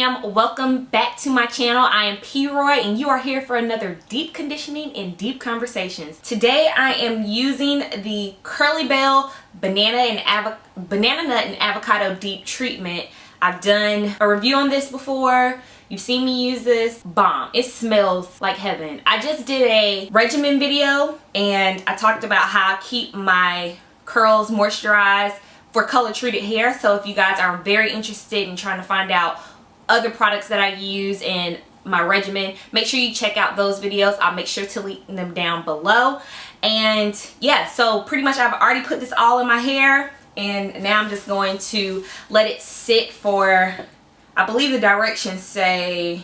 fam, welcome back to my channel. I am askpRoy and you are here for another deep conditioning and deep conversations. Today I am using the Curly Bell banana nut and avocado deep treatment. I've done a review on this before. You've seen me use this. Bomb. It smells like heaven. I just did a regimen video and I talked about how I keep my curls moisturized for color treated hair. So if you guys are very interested in trying to find out other products that I use in my regimen, make sure you check out those videos. I'll make sure to link them down below. And yeah, so pretty much I've already put this all in my hair and now I'm just going to let it sit for, I believe the directions say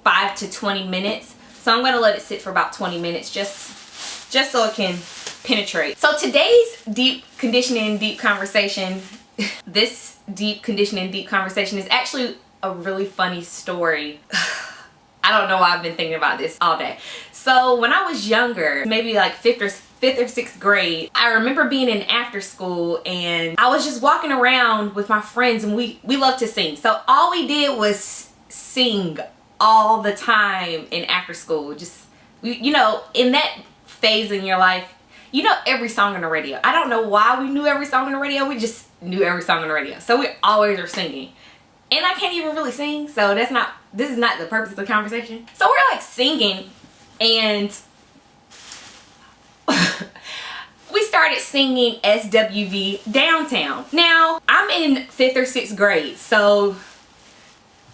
5 to 20 minutes. So I'm going to let it sit for about 20 minutes just so it can penetrate. So today's deep conditioning, deep conversation, this deep conditioning, deep conversation is actually a really funny story. I don't know why I've been thinking about this all day. So when I was younger, maybe like fifth or sixth grade, I remember being in after school and I was just walking around with my friends and we love to sing. So all we did was sing all the time in after school. Just, you know, in that phase in your life, you know every song on the radio. I don't know why we knew every song on the radio. We just knew every song on the radio. So we always are singing. And I can't even really sing, so this is not the purpose of the conversation. So we're like singing and we started singing SWV Downtown. Now, I'm in 5th or 6th grade, so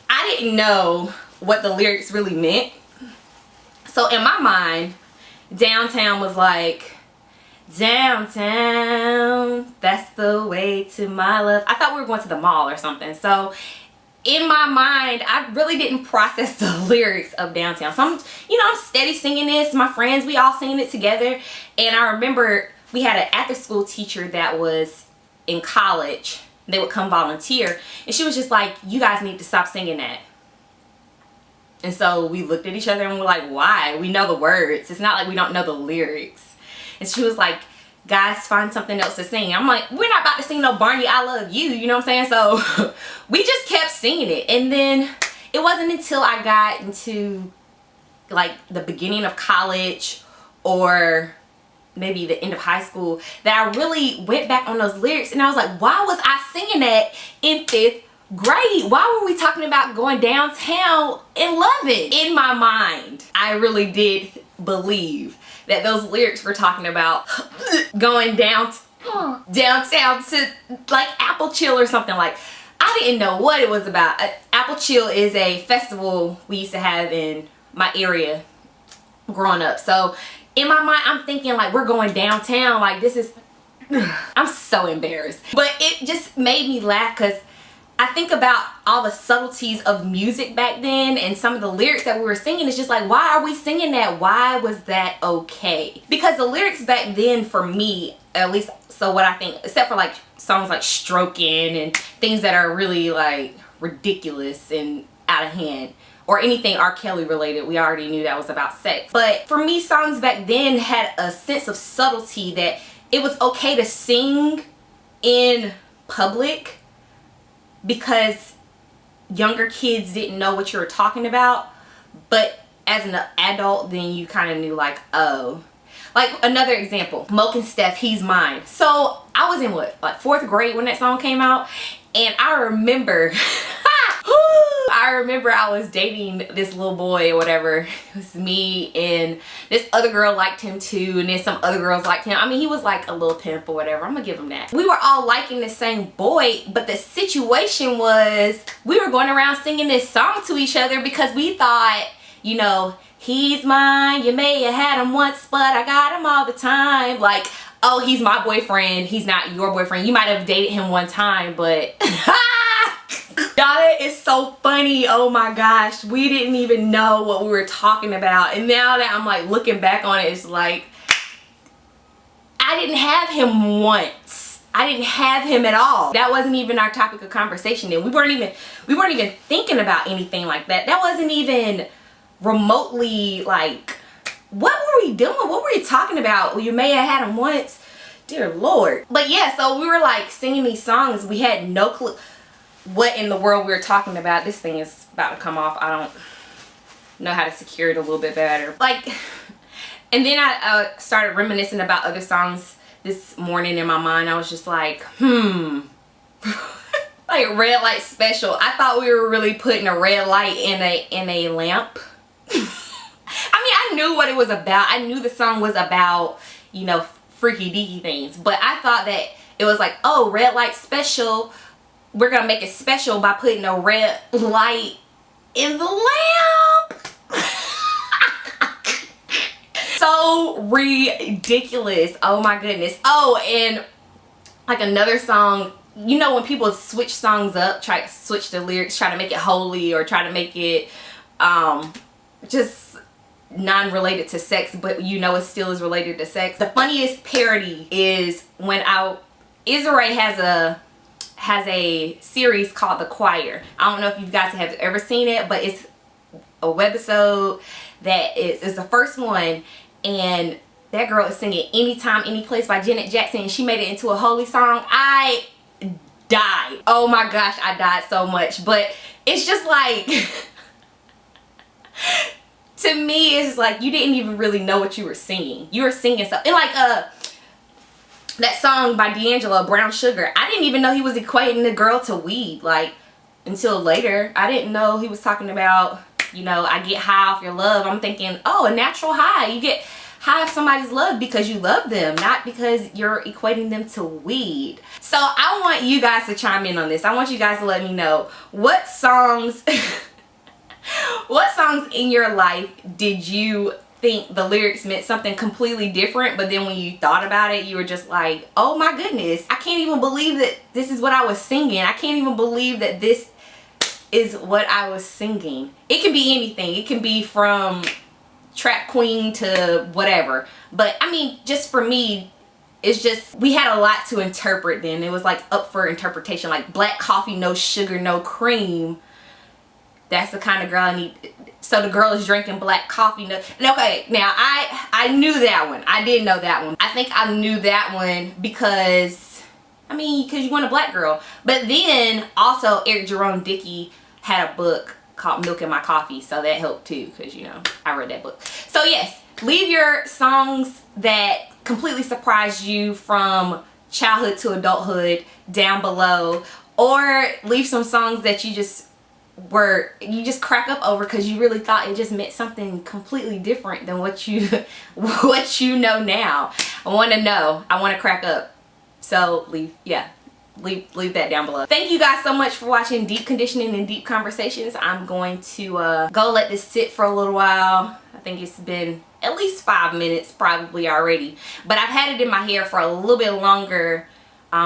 I didn't know what the lyrics really meant. So in my mind, downtown was like, downtown, that's the way to my love. I thought we were going to the mall or something. So in my mind, I really didn't process the lyrics of downtown. So I'm steady singing this. My friends, we all singing it together. And I remember we had an after school teacher that was in college. They would come volunteer. And she was just like, you guys need to stop singing that. And so we looked at each other and we're like, why? We know the words. It's not like we don't know the lyrics. And she was like, guys, find something else to sing. I'm like, we're not about to sing no Barney I Love You, you know what I'm saying? So we just kept singing it. And then it wasn't until I got into like the beginning of college or maybe the end of high school that I really went back on those lyrics and I was like, why was I singing that in 5th grade? Why were we talking about going downtown and love it? In my mind, I really did believe that those lyrics were talking about going downtown to like Apple Chill or something. Like, I didn't know what it was about. Apple Chill is a festival we used to have in my area growing up. So in my mind, I'm thinking like, we're going downtown. Like, this is, I'm so embarrassed. But it just made me laugh because I think about all the subtleties of music back then and some of the lyrics that we were singing. It's just like, why are we singing that? Why was that okay? Because the lyrics back then for me, at least, so what I think, except for like songs like Stroking and things that are really like ridiculous and out of hand, or anything R. Kelly related, we already knew that was about sex. But for me, songs back then had a sense of subtlety that it was okay to sing in public because younger kids didn't know what you were talking about, but as an adult then you kind of knew like, oh. Like another example, Moke and Steph, He's Mine. So I was in what, like 4th grade when that song came out, and I remember I was dating this little boy or whatever. It was me and this other girl liked him too, and then some other girls liked him. I mean, he was like a little pimp or whatever. I'm gonna give him that. We were all liking the same boy, but the situation was we were going around singing this song to each other because we thought, you know, he's mine, you may have had him once, but I got him all the time. Like, oh, he's my boyfriend, he's not your boyfriend. You might have dated him one time, but y'all, it is so funny. Oh my gosh, we didn't even know what we were talking about. And now that I'm like looking back on it, it's like, I didn't have him once. I didn't have him at all. That wasn't even our topic of conversation. And we weren't even thinking about anything like that. That wasn't even remotely like, what were we doing? What were we talking about? Well, you may have had him once. Dear Lord. But yeah, so we were like singing these songs. We had no clue. what in the world we were talking about. This thing is about to come off. I don't know how to secure it a little bit better. Like, and then I started reminiscing about other songs this morning in my mind. I was just like, like Red Light Special. I thought we were really putting a red light in a lamp. I mean, I knew what it was about. I knew the song was about, you know, freaky deaky things, but I thought that it was like, oh, Red Light Special, we're gonna make it special by putting a red light in the lamp. So ridiculous. Oh my goodness. Oh, and like another song, you know, when people switch songs up, try to switch the lyrics, try to make it holy or try to make it just non-related to sex, but you know it still is related to sex. The funniest parody is when askpRoy has a series called The Choir. I don't know if you guys have ever seen it, but it's a webisode that is the first one, and that girl is singing Anytime, Any Place by Janet Jackson, and she made it into a holy song. I died. Oh my gosh, I died so much. But it's just like, to me, it's like you didn't even really know what you were singing. You were singing something like that song by D'Angelo, Brown Sugar. I didn't even know he was equating the girl to weed, like, until later. I didn't know he was talking about, you know, I get high off your love. I'm thinking, oh, a natural high. You get high off somebody's love because you love them, not because you're equating them to weed. So I want you guys to chime in on this. I want you guys to let me know what songs what songs in your life did you think the lyrics meant something completely different, but then when you thought about it, you were just like, oh my goodness, I can't even believe that this is what I was singing. I can't even believe that this is what I was singing. It can be anything. It can be from Trap Queen to whatever. But I mean, just for me, it's just, we had a lot to interpret then. It was like up for interpretation, like black coffee, no sugar, no cream. That's the kind of girl I need. So the girl is drinking black coffee. No, okay, now I knew that one. I didn't know that one. I think I knew that one because, I mean, because you want a black girl. But then also Eric Jerome Dickey had a book called Milk in My Coffee, so that helped too, because, you know, I read that book. So yes, leave your songs that completely surprised you from childhood to adulthood down below, or leave some songs that you just crack up over because you really thought it just meant something completely different than what you know now. I want to know. I want to crack up. So leave that down below. Thank you guys so much for watching Deep Conditioning and Deep Conversations. I'm going to go let this sit for a little while. I think it's been at least 5 minutes probably already, but I've had it in my hair for a little bit longer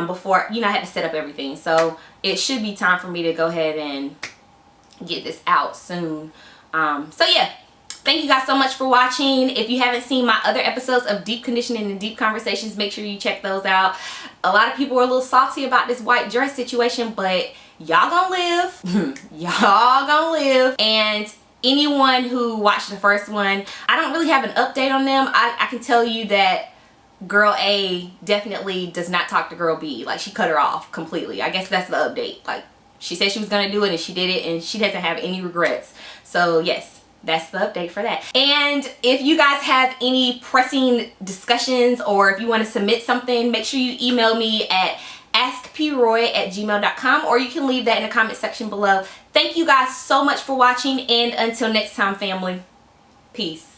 before, you know, I had to set up everything, so it should be time for me to go ahead and get this out soon. So yeah, thank you guys so much for watching. If you haven't seen my other episodes of Deep Conditioning and Deep Conversations, make sure you check those out. A lot of people were a little salty about this white dress situation, but y'all gonna live. Y'all gonna live. And anyone who watched the first one, I don't really have an update on them. I can tell you that girl A definitely does not talk to girl B. Like, she cut her off completely. I guess that's the update. Like, she said she was gonna do it and she did it, and she doesn't have any regrets. So yes, that's the update for that. And if you guys have any pressing discussions, or if you want to submit something, make sure you email me at askpRoy@gmail.com, or you can leave that in the comment section below. Thank you guys so much for watching, and until next time, family, peace.